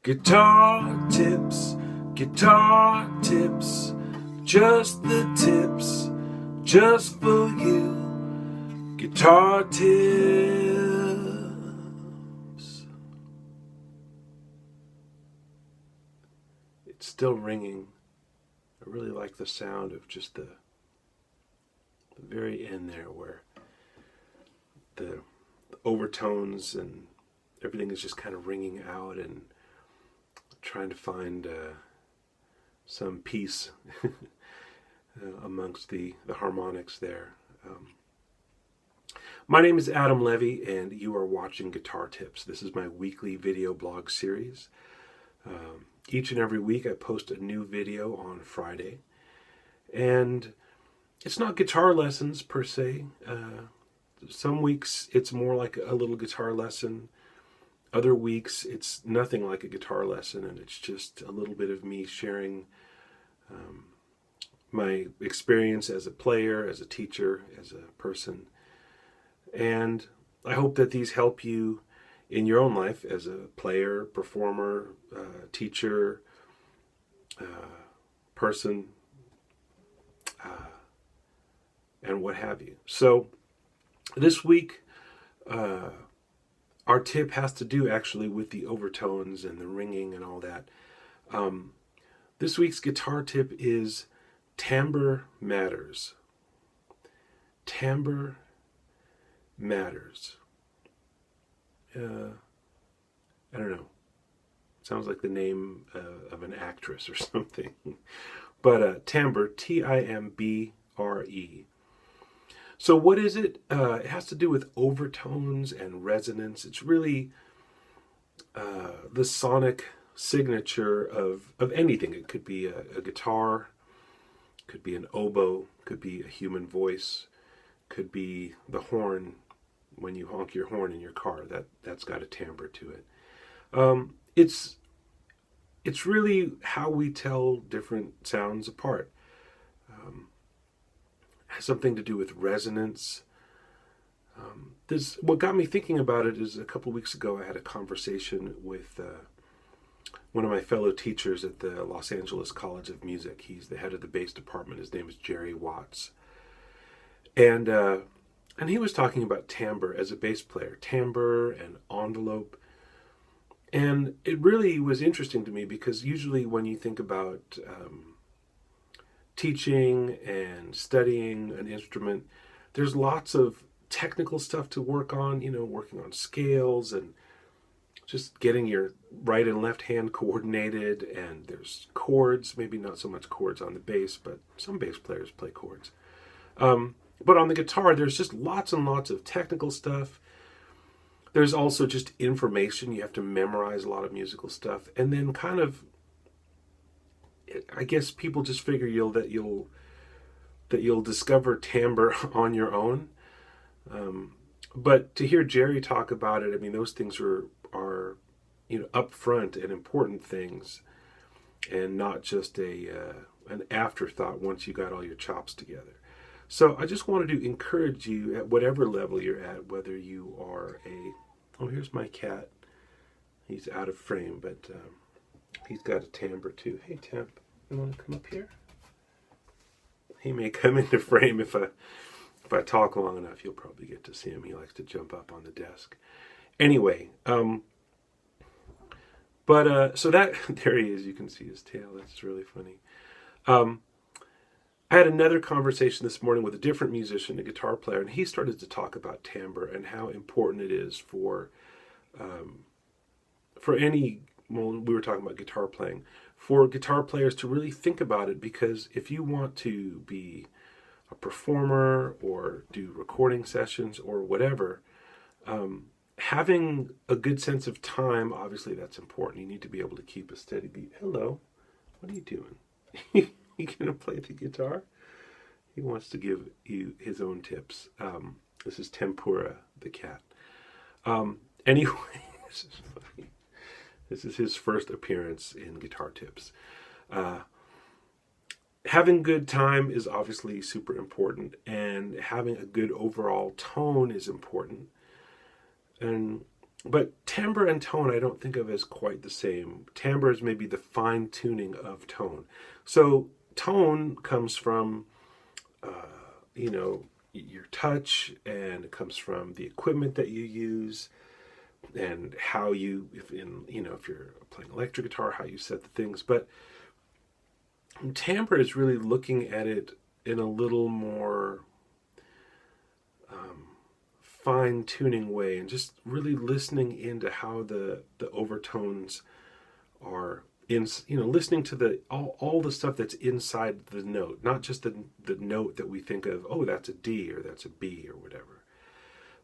Guitar tips, just the tips, just for you. Guitar tips. It's still ringing. I really like the sound of just the very end there where the overtones and everything is just kind of ringing out, and trying to find some peace amongst the harmonics there. My name is Adam Levy, and you are watching Guitar Tips. This is my weekly video blog series. Each and every week I post a new video on Friday, and it's not guitar lessons per se. Some weeks it's more like a little guitar lesson. Other weeks it's nothing like a guitar lesson, and it's just a little bit of me sharing my experience as a player, as a teacher, as a person. And I hope that these help you in your own life as a player, performer, teacher, person, and what have you. So this week, our tip has to do actually with the overtones and the ringing and all that. This week's guitar tip is timbre matters. Timbre matters. I don't know. Sounds like the name of an actress or something. But timbre, Timbre. So what is it? It has to do with overtones and resonance. It's really the sonic signature of anything. It could be a guitar, could be an oboe, could be a human voice, could be the horn when you honk your horn in your car. That's got a timbre to it. It's really how we tell different sounds apart. Has something to do with resonance. What got me thinking about it is a couple weeks ago I had a conversation with one of my fellow teachers at the Los Angeles College of Music. He's the head of the bass department. His name is Jerry Watts. And he was talking about timbre as a bass player, timbre and envelope. And it really was interesting to me because usually when you think about teaching and studying an instrument, there's lots of technical stuff to work on, working on scales and just getting your right and left hand coordinated, and there's chords, maybe not so much chords on the bass, but some bass players play chords. But on the guitar, there's just lots and lots of technical stuff. There's also just information. You have to memorize a lot of musical stuff, and then kind of, I guess people just figure that you'll discover timbre on your own. But to hear Jerry talk about it, I mean, those things are upfront and important things, and not just an afterthought once you got all your chops together. So I just wanted to encourage you at whatever level you're at, whether you are here's my cat. He's out of frame, but he's got a timbre too. Hey, Temp, you want to come up here? He may come into frame if I talk long enough. You'll probably get to see him. He likes to jump up on the desk. Anyway, so that there he is. You can see his tail. That's really funny. I had another conversation this morning with a different musician, a guitar player, and he started to talk about timbre and how important it is for any. Well, we were talking about guitar playing, for guitar players to really think about it, because if you want to be a performer or do recording sessions or whatever, having a good sense of time, obviously that's important. You need to be able to keep a steady beat. Hello, what are you doing? You gonna play the guitar? He wants to give you his own tips. This is Tempura, the cat. Anyway, this is funny. This is his first appearance in Guitar Tips. Having good time is obviously super important, and having a good overall tone is important. And But timbre and tone I don't think of as quite the same. Timbre is maybe the fine tuning of tone. So tone comes from, you know, your touch, and it comes from the equipment that you use, and how you, if you're playing electric guitar, how you set the things. But timbre is really looking at it in a little more fine tuning way, and just really listening into how the overtones are in, listening to the all the stuff that's inside the note, not just the note that we think of, oh, that's a D or that's a B or whatever.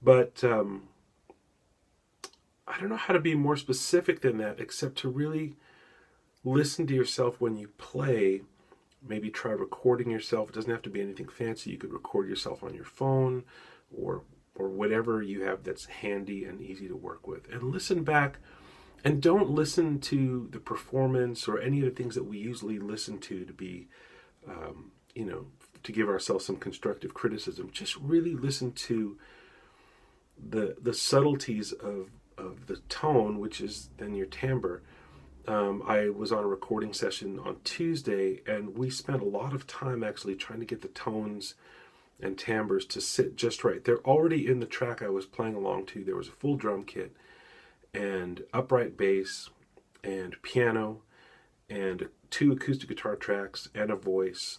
But I don't know how to be more specific than that, except to really listen to yourself when you play. Maybe try recording yourself. It doesn't have to be anything fancy. You could record yourself on your phone, or whatever you have that's handy and easy to work with, and listen back. And don't listen to the performance or any of the things that we usually listen to be, to give ourselves some constructive criticism. Just really listen to the subtleties of the tone, which is then your timbre. I was on a recording session on Tuesday, and we spent a lot of time actually trying to get the tones and timbres to sit just right. They're already in the track I was playing along to. There was a full drum kit and upright bass and piano and 2 acoustic guitar tracks and a voice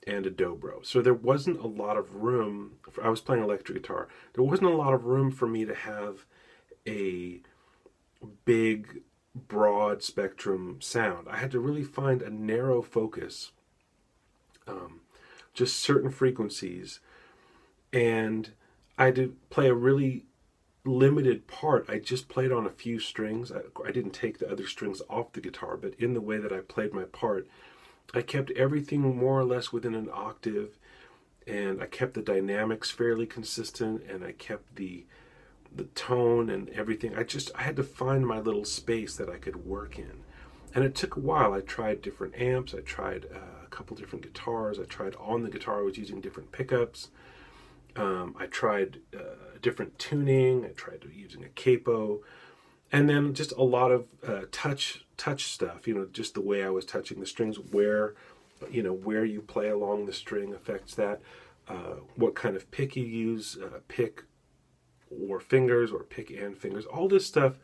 and a dobro. So there wasn't a lot of room. I was playing electric guitar. There wasn't a lot of room for me to have a big, broad spectrum sound. I had to really find a narrow focus, just certain frequencies, and I had to play a really limited part. I just played on a few strings. I didn't take the other strings off the guitar, but in the way that I played my part, I kept everything more or less within an octave, and I kept the dynamics fairly consistent, and I kept the tone and everything. I had to find my little space that I could work in. And it took a while. I tried different amps. I tried a couple different guitars. I tried on the guitar I was using different pickups. I tried different tuning. I tried using a capo. And then just a lot of touch stuff, just the way I was touching the strings, where you play along the string affects that. What kind of pick you use, pick or fingers, or pick and fingers, all this stuff.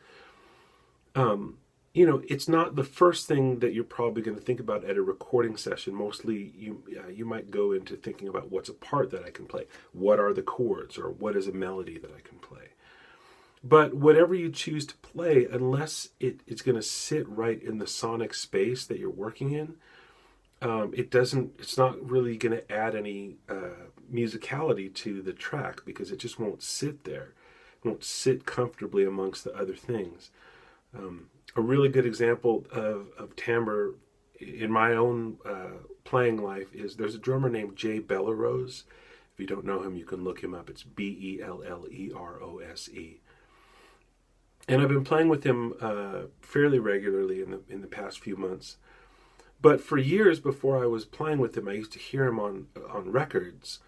It's not the first thing that you're probably going to think about at a recording session. Mostly you might go into thinking about what's a part that I can play, what are the chords, or what is a melody that I can play. But whatever you choose to play, unless it's going to sit right in the sonic space that you're working in, it's not really going to add any musicality to the track, because it just won't sit there. It won't sit comfortably amongst the other things. A really good example of timbre in my own playing life is, there's a drummer named Jay Bellerose. If you don't know him, you can look him up. It's Bellerose. And I've been playing with him fairly regularly in the past few months. But for years before I was playing with him, I used to hear him on records.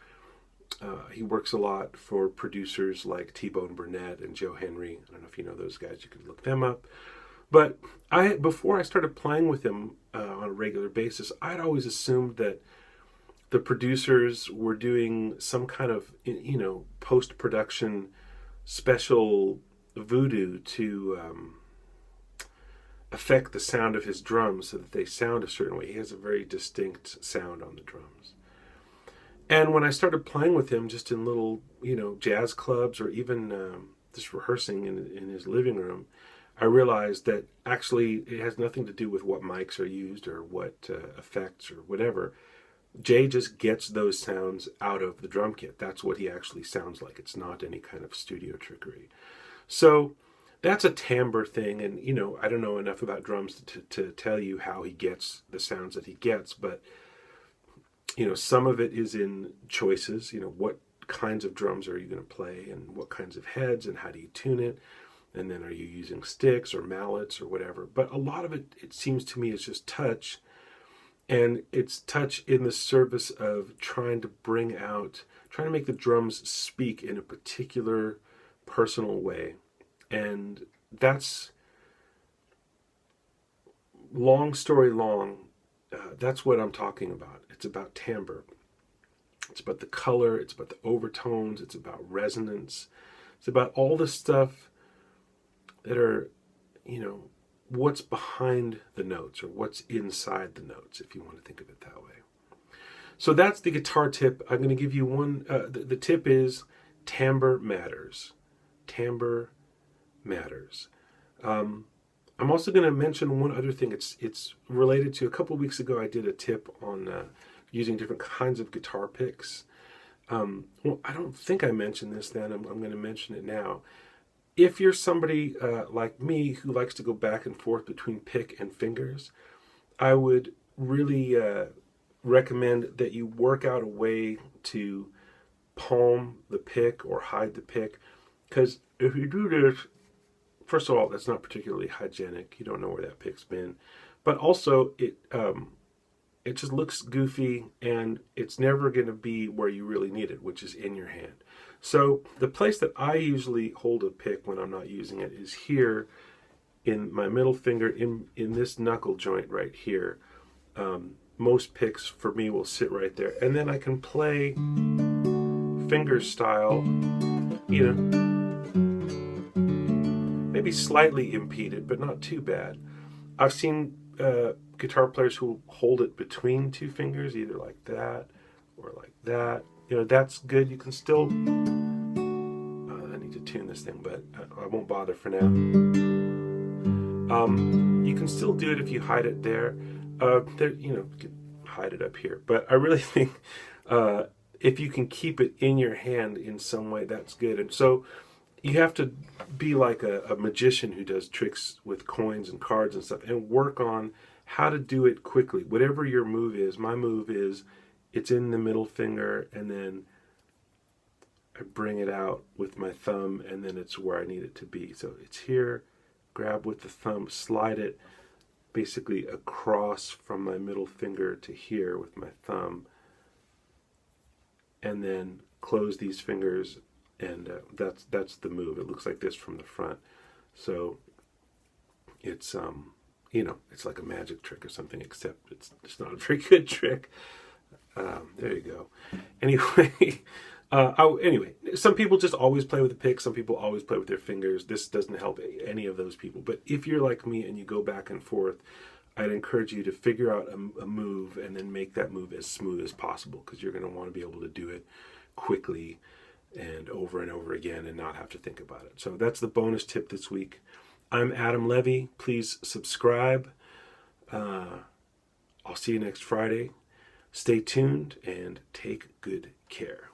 He works a lot for producers like T-Bone Burnett and Joe Henry. I don't know if you know those guys. You could look them up. But before I started playing with him on a regular basis, I'd always assumed that the producers were doing some kind of post-production special voodoo to affect the sound of his drums so that they sound a certain way. He has a very distinct sound on the drums. And when I started playing with him just in little, jazz clubs, or even just rehearsing in his living room, I realized that actually it has nothing to do with what mics are used or what effects or whatever. Jay just gets those sounds out of the drum kit. That's what he actually sounds like. It's not any kind of studio trickery. So that's a timbre thing, and I don't know enough about drums to tell you how he gets the sounds that he gets, but some of it is in choices. What kinds of drums are you going to play, and what kinds of heads, and how do you tune it, and then are you using sticks or mallets or whatever. But a lot of it seems to me, is just touch, and it's touch in the service of trying to make the drums speak in a particular personal way. And that's, long story long, that's what I'm talking about. It's about timbre. It's about the color. It's about the overtones. It's about resonance. It's about all the stuff that are, what's behind the notes or what's inside the notes, if you want to think of it that way. So that's the guitar tip. I'm going to give you one. The tip is timbre matters. Timbre matters. I'm also going to mention one other thing. It's related to a couple of weeks ago. I did a tip on using different kinds of guitar picks. Well, I don't think I mentioned this then. I'm going to mention it now. If you're somebody like me who likes to go back and forth between pick and fingers, I would really recommend that you work out a way to palm the pick or hide the pick. Because if you do this, first of all, that's not particularly hygienic. You don't know where that pick's been. But also, it just looks goofy, and it's never going to be where you really need it, which is in your hand. So the place that I usually hold a pick when I'm not using it is here in my middle finger, in this knuckle joint right here. Most picks for me will sit right there. And then I can play finger style, maybe slightly impeded, but not too bad. I've seen guitar players who hold it between two fingers, either like that or like that. That's good. You can still, I need to tune this thing, but I won't bother for now. You can still do it if you hide it there. You can hide it up here. But I really think if you can keep it in your hand in some way, that's good. And so you have to be like a magician who does tricks with coins and cards and stuff, and work on how to do it quickly. Whatever your move is, my move is, it's in the middle finger, and then I bring it out with my thumb, and then it's where I need it to be. So it's here, grab with the thumb, slide it basically across from my middle finger to here with my thumb, and then close these fingers, and that's the move. It looks like this from the front. So it's it's like a magic trick or something, except it's not a very good trick. There you go. Anyway, some people just always play with a pick. Some people always play with their fingers. This doesn't help any of those people. But if you're like me and you go back and forth, I'd encourage you to figure out a move and then make that move as smooth as possible, because you're going to want to be able to do it quickly and over again and not have to think about it. So that's the bonus tip this week. I'm Adam Levy. Please subscribe. I'll see you next Friday. Stay tuned and take good care.